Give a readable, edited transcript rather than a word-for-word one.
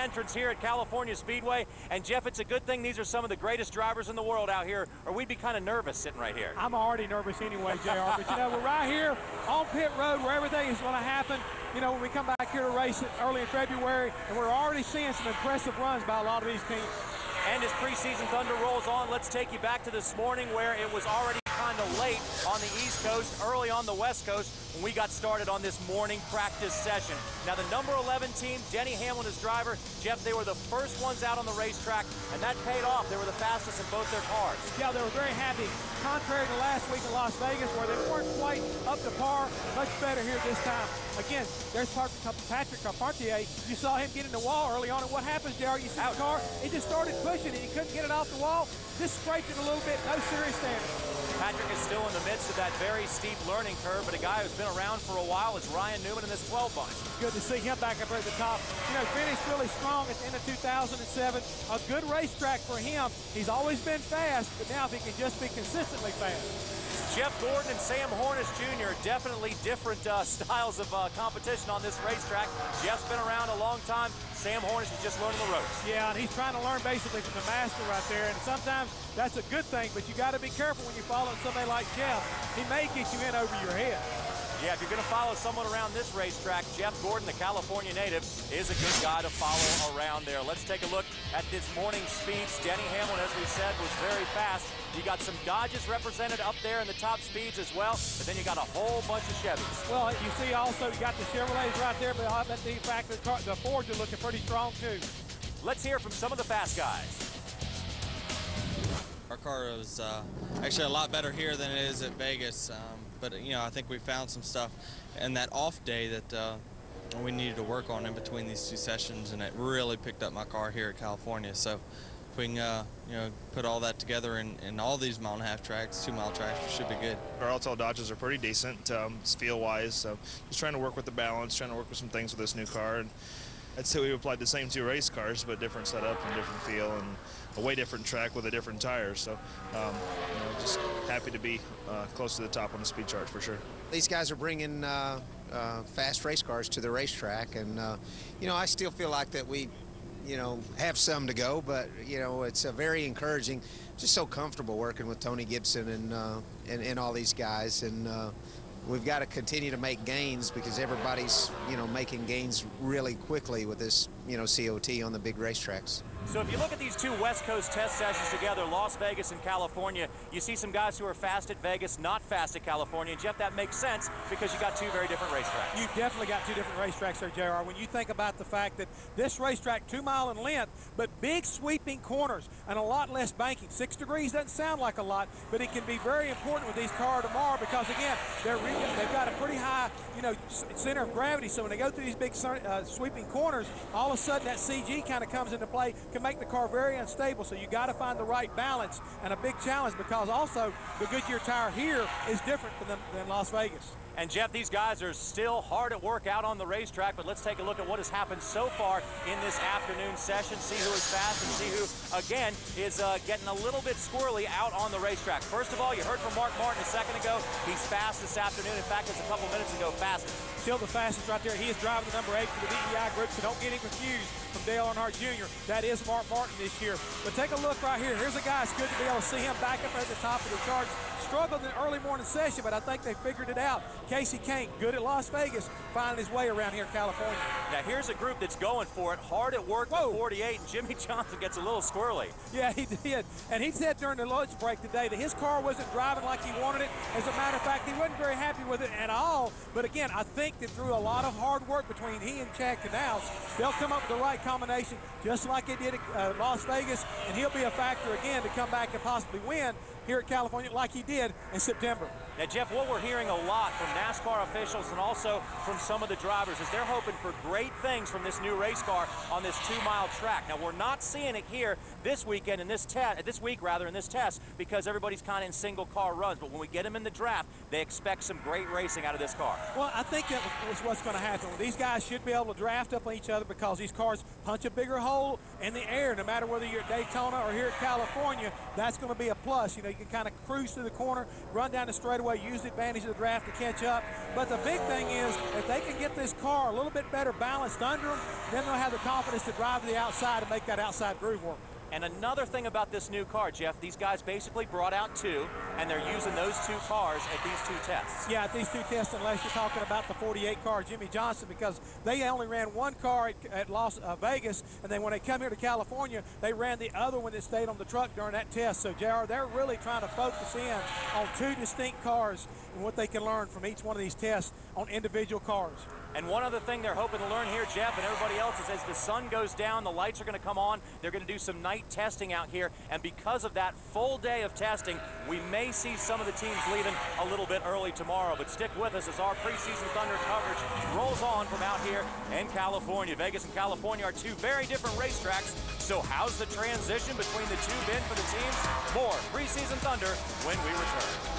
entrance here at California Speedway. And Jeff, it's a good thing these are some of the greatest drivers in the world out here, or we'd be kind of nervous sitting right here. I'm already nervous anyway, JR, but you know, we're right here on pit road where everything is going to happen. You know, when we come back here to race it early in February, and we're already seeing some impressive runs by a lot of these teams. And as preseason thunder rolls on, let's take you back to this morning where it was already kind of late on the East Coast, early on the West Coast, when we got started on this morning practice session. Now, the number 11 team, Denny Hamlin as driver. Jeff, they were the first ones out on the racetrack, and that paid off. They were the fastest in both their cars. Yeah, they were very happy. Contrary to last week in Las Vegas, where they weren't quite up to par, much better here this time. Again, there's Patrick Carpentier. You saw him get in the wall early on, and what happens, JR? You see the car, it just started pushing it. He couldn't get it off the wall. Just scraped it a little bit, no serious damage. Patrick is still in the midst of that very steep learning curve, but a guy who's been around for a while is Ryan Newman in this 12 bunch. It's good to see him back up at the top. You know, finished really strong at the end of 2007. A good racetrack for him. He's always been fast, but now if he can just be consistently fast. Jeff Gordon and Sam Hornish Jr. definitely different styles of competition on this racetrack. Jeff's been around a long time. Sam Hornish is just learning the ropes. Yeah, and he's trying to learn basically from the master right there, and sometimes that's a good thing, but you got to be careful when you're following somebody like Jeff. He may get you in over your head. Yeah, if you're going to follow someone around this racetrack, Jeff Gordon, the California native, is a good guy to follow around there. Let's take a look at this morning's speeds. Denny Hamlin, as we said, was very fast. You got some Dodges represented up there in the top speeds as well, but then you got a whole bunch of Chevys. Well, you see also you got the Chevrolets right there, but I bet the fact that the Fords are looking pretty strong too. Let's hear from some of the fast guys. Our car was actually a lot better here than it is at Vegas, but you know, I think we found some stuff in that off day that we needed to work on in between these two sessions, and it really picked up my car here at California. So if we can you know, put all that together in all these mile-and-a-half tracks, 2-mile tracks, we should be good. Our all-tall Dodges are pretty decent feel-wise, so just trying to work with the balance, trying to work with some things with this new car. And I'd say we've applied the same two race cars, but different setup and different feel and a way different track with a different tires. So, you know, just happy to be close to the top on the speed chart for sure. These guys are bringing fast race cars to the racetrack, and you know, I still feel like that we, you know, have some to go, but you know, it's very encouraging. Just so comfortable working with Tony Gibson and all these guys, and we've got to continue to make gains because everybody's, you know, making gains really quickly with this, you know, COT on the big racetracks. So if you look at these two West Coast test sessions together, Las Vegas and California, you see some guys who are fast at Vegas, not fast at California. And Jeff, that makes sense because you got two very different racetracks. You definitely got two different racetracks there, JR. When you think about the fact that this racetrack 2 mile in length, but big sweeping corners and a lot less banking. 6 degrees doesn't sound like a lot, but it can be very important with these cars tomorrow because again, they've got a pretty high, you know, center of gravity. So when they go through these big sweeping corners, all of a sudden that CG kind of comes into play, can make the car very unstable. So you got to find the right balance, and a big challenge because also the Goodyear tire here is different than Las Vegas. And Jeff, these guys are still hard at work out on the racetrack, but let's take a look at what has happened so far in this afternoon session, see who is fast and see who, again, is getting a little bit squirrely out on the racetrack. First of all, you heard from Mark Martin a second ago. He's fast this afternoon. In fact, it's a couple minutes ago fastest. Still the fastest right there. He is driving the number 8 for the DEI group, so don't get him confused from Dale Earnhardt Jr. That is Mark Martin this year. But take a look right here. Here's a guy. It's good to be able to see him back up at the top of the charts. Struggled in the early morning session, but I think they figured it out. Casey Kane, good at Las Vegas, finding his way around here in California. Now here's a group that's going for it, hard at work with 48, and Jimmy Johnson gets a little squirrely. Yeah, he did. And he said during the lunch break today that his car wasn't driving like he wanted it. As a matter of fact, he wasn't very happy with it at all. But again, I think that through a lot of hard work between he and Chad Canals, they'll come up with the right combination, just like they did at Las Vegas, and he'll be a factor again to come back and possibly win here at California like he did in September. Now, Jeff, what we're hearing a lot from NASCAR officials and also from some of the drivers is they're hoping for great things from this new race car on this 2-mile track. Now, we're not seeing it here this weekend in this week in this test because everybody's kind of in single car runs. But when we get them in the draft, they expect some great racing out of this car. Well, I think that was what's going to happen. These guys should be able to draft up on each other because these cars punch a bigger hole in the air. No matter whether you're at Daytona or here at California, that's going to be a plus. You know, he can kind of cruise through the corner, run down the straightaway, use the advantage of the draft to catch up. But the big thing is, if they can get this car a little bit better balanced under them, then they'll have the confidence to drive to the outside and make that outside groove work. And another thing about this new car, Jeff, these guys basically brought out two, and they're using those two cars at these two tests. Yeah, at these two tests, unless you're talking about the 48 car, Jimmy Johnson, because they only ran one car at Las Vegas, and then when they come here to California, they ran the other one that stayed on the truck during that test. So, JR, they're really trying to focus in on two distinct cars and what they can learn from each one of these tests on individual cars. And one other thing they're hoping to learn here, Jeff, and everybody else, is as the sun goes down, the lights are going to come on. They're going to do some night testing out here. And because of that full day of testing, we may see some of the teams leaving a little bit early tomorrow. But stick with us as our preseason Thunder coverage rolls on from out here in California. Vegas and California are two very different racetracks. So how's the transition between the two been for the teams? More Preseason Thunder when we return.